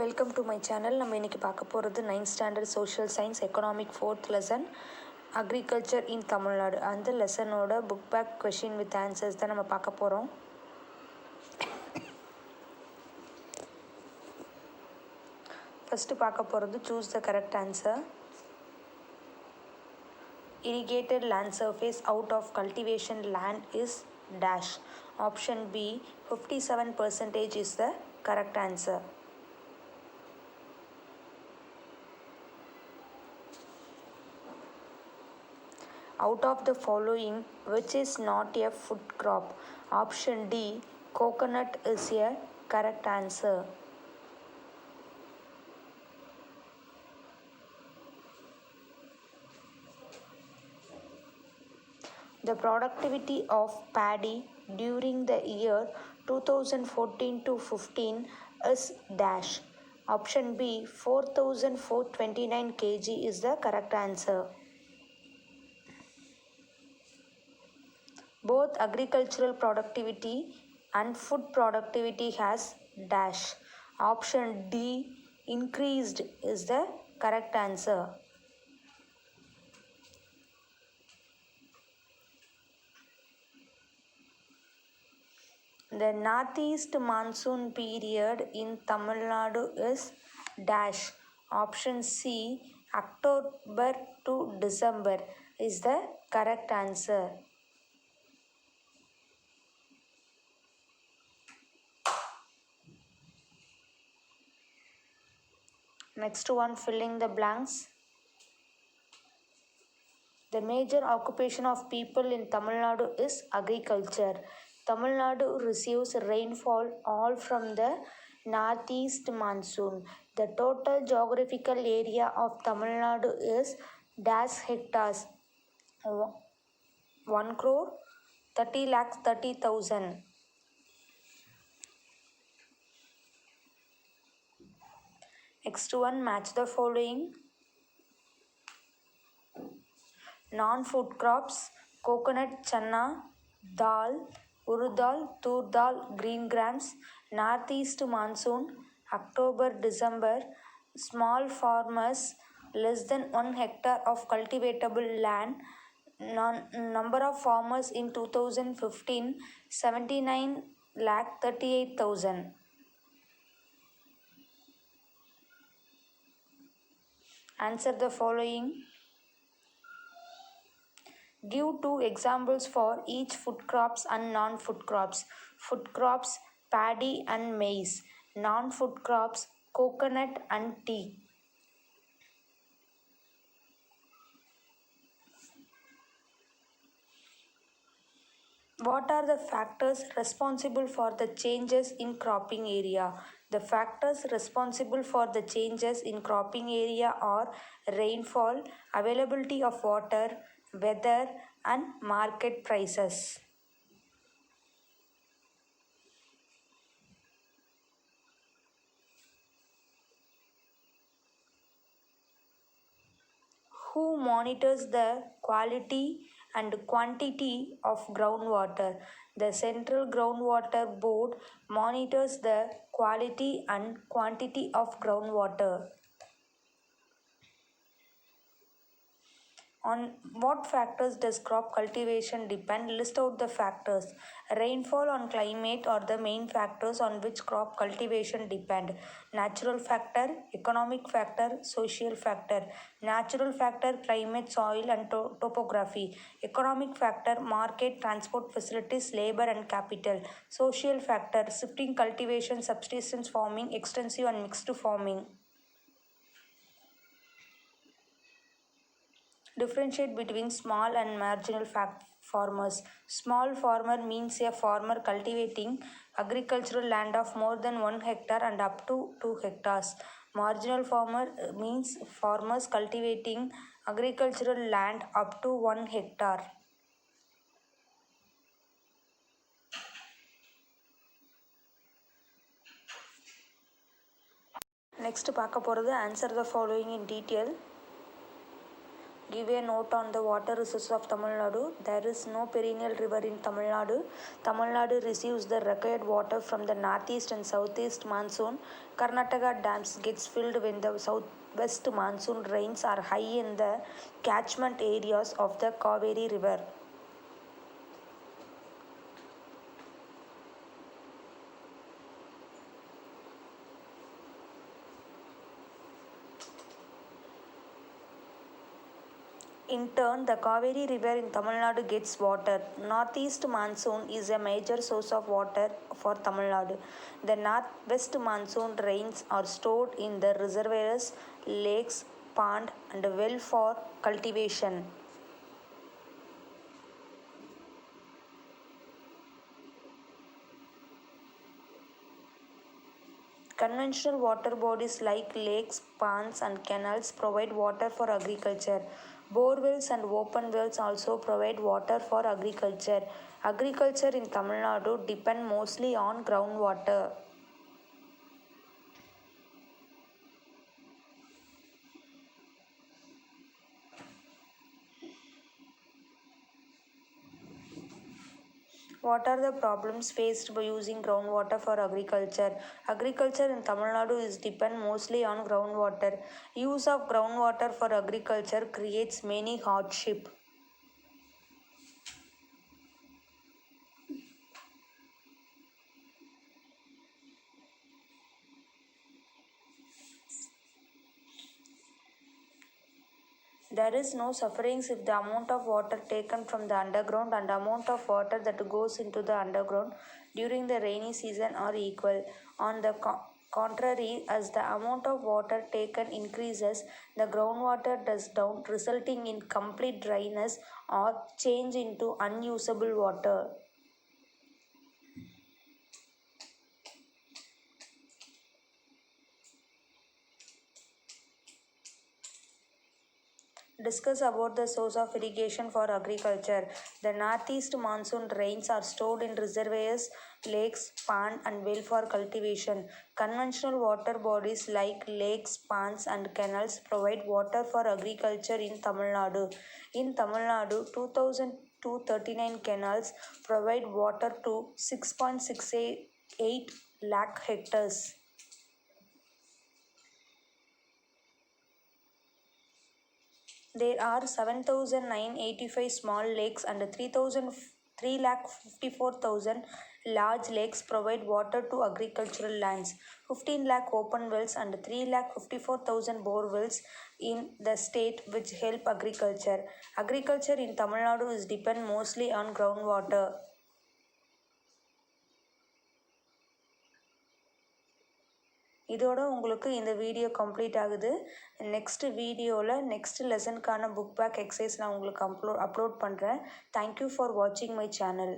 Welcome to my channel. நம்ம இன்றைக்கி பார்க்க போகிறது 9th standard social science economic 4th lesson agriculture in Tamil Nadu. அந்த லெசனோட book back question with answers தான் நம்ம பார்க்க போகிறோம். ஃபஸ்ட்டு பார்க்க போகிறது choose the correct answer. Irrigated land surface out of cultivation land is dash. Option B 57% is the correct answer. Out of the following, which is not a food crop? Option D coconut is a correct answer. The productivity of paddy during the year 2014 to 15 is dash. Option B 4429 kg is the correct answer. Both agricultural productivity and food productivity has dash. Option D increased is the correct answer. The northeast monsoon period in Tamil Nadu is dash. Option C October to December is the correct answer. Next one, filling the blanks. The major occupation of people in Tamil Nadu is agriculture. Tamil Nadu receives rainfall all from the northeast monsoon. The total geographical area of Tamil Nadu is dash hectares. 1 crore 30 lakhs 30,000. Next one, match the following. Non-food crops: coconut, channa, dal, urudal, tur dal, green grams. Northeast monsoon, October, December. Small farmers, less than 1 hectare of cultivatable land. Number of farmers in 2015, 79 lakh 38,000. Answer the following. Give 2 examples for each food crops and non-food crops. Food crops, paddy and maize. Non-food crops, coconut and tea. What are the factors responsible for the changes in cropping area? The factors responsible for the changes in cropping area are rainfall, availability of water, weather, and market prices. Who monitors the quality and quantity of groundwater? The Central Groundwater Board monitors the quality and quantity of groundwater. On what factors does crop cultivation depend? List out the factors. Rainfall on climate are the main factors on which crop cultivation depend. Natural factor, economic factor, social factor. Natural factor, climate, soil and topography. Economic factor, market, transport facilities, labor and capital. Social factor, shifting cultivation, subsistence farming, extensive and mixed farming. Differentiate between small and marginal farmers. Small farmer means a farmer cultivating agricultural land of more than 1 hectare and up to 2 hectares. Marginal farmer means farmers cultivating agricultural land up to 1 hectare. Next பார்க்க போகிறது answer the following in detail. Give a note on the water resources of Tamil Nadu. There is no perennial river in Tamil Nadu. Tamil Nadu receives the required water from the northeast and southeast monsoon. Karnataka dams gets filled when the southwest monsoon rains are high in the catchment areas of the Kaveri river. In turn, the Kaveri River in Tamil Nadu gets water. Northeast monsoon is a major source of water for Tamil Nadu. The northwest monsoon rains are stored in the reservoirs, lakes, pond, and well for cultivation. Conventional water bodies like lakes, ponds, and canals provide water for agriculture. Borewells and open wells also provide water for agriculture. Agriculture in Tamil Nadu depend mostly on groundwater. What are the problems faced by using groundwater for agriculture? Agriculture in Tamil Nadu is depend mostly on groundwater. Use of groundwater for agriculture creates many hardship. There is no sufferings if the amount of water taken from the underground and amount of water that goes into the underground during the rainy season are equal. On the contrary, as the amount of water taken increases, the groundwater does down, resulting in complete dryness or change into unusable water. Discuss about the source of irrigation for agriculture. The northeast monsoon rains are stored in reservoirs, lakes, pond, and well for cultivation. Conventional water bodies like lakes, ponds, and canals provide water for agriculture in Tamil Nadu. In Tamil Nadu, 2,239 canals provide water to 6.68 lakh hectares. There are 7,985 small lakes and 3,54,000 large lakes provide water to agricultural lands. 15 lakh open wells and 3,54,000 bore wells in the state which help agriculture. Agriculture in Tamil Nadu is depend mostly on groundwater. இதோட உங்களுக்கு இந்த video complete ஆகுது. Next வீடியோவில் next லெசனுக்கான book back exercise நான் உங்களுக்கு upload பண்ணுறேன். Thank you for வாட்சிங் my channel.